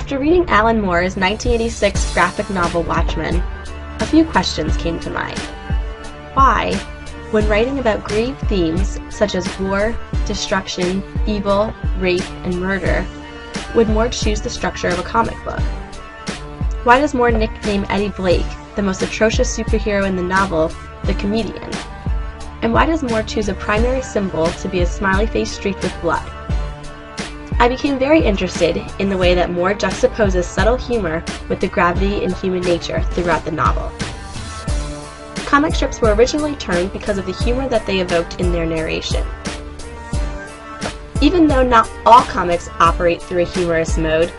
After reading Alan Moore's 1986 graphic novel Watchmen, a few questions came to mind. Why, when writing about grave themes such as war, destruction, evil, rape, and murder, would Moore choose the structure of a comic book? Why does Moore nickname Eddie Blake, the most atrocious superhero in the novel, the comedian? And why does Moore choose a primary symbol to be a smiley face streaked with blood? I became very interested in the way that Moore juxtaposes subtle humor with the gravity in human nature throughout the novel. Comic strips were originally termed because of the humor that they evoked in their narration. Even though not all comics operate through a humorous mode,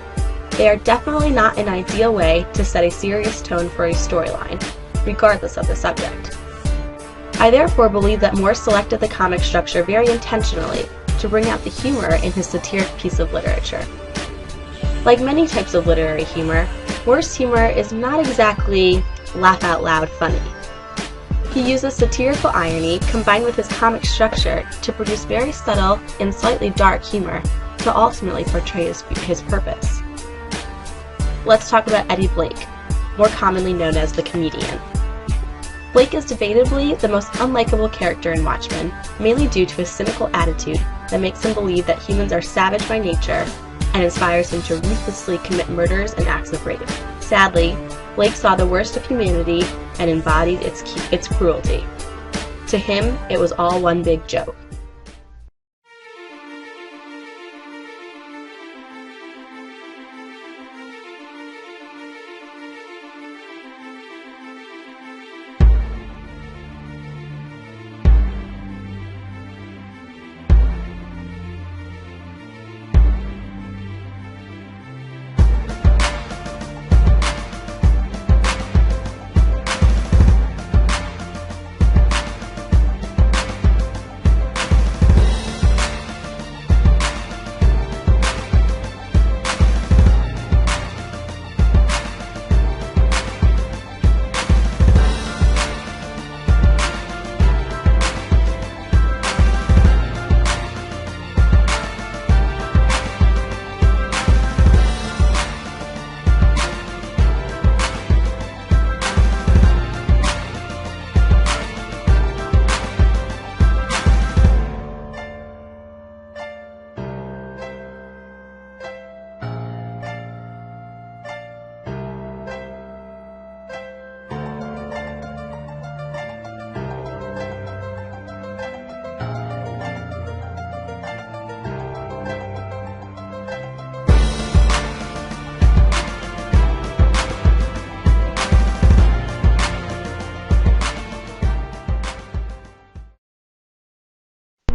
they are definitely not an ideal way to set a serious tone for a storyline, regardless of the subject. I therefore believe that Moore selected the comic structure very intentionally to bring out the humor in his satiric piece of literature. Like many types of literary humor, Moore's humor is not exactly laugh-out-loud funny. He uses satirical irony combined with his comic structure to produce very subtle and slightly dark humor to ultimately portray his purpose. Let's talk about Eddie Blake, more commonly known as the comedian. Blake is debatably the most unlikable character in Watchmen, mainly due to his cynical attitude that makes him believe that humans are savage by nature and inspires him to ruthlessly commit murders and acts of rape. Sadly, Blake saw the worst of humanity and embodied its cruelty. To him, it was all one big joke.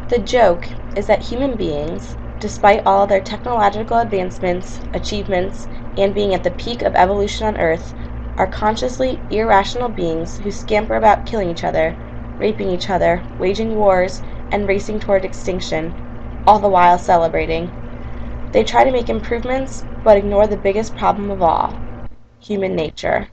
The joke is that human beings, despite all their technological advancements, achievements, and being at the peak of evolution on Earth, are consciously irrational beings who scamper about killing each other, raping each other, waging wars, and racing toward extinction, all the while celebrating. They try to make improvements, but ignore the biggest problem of all: human nature.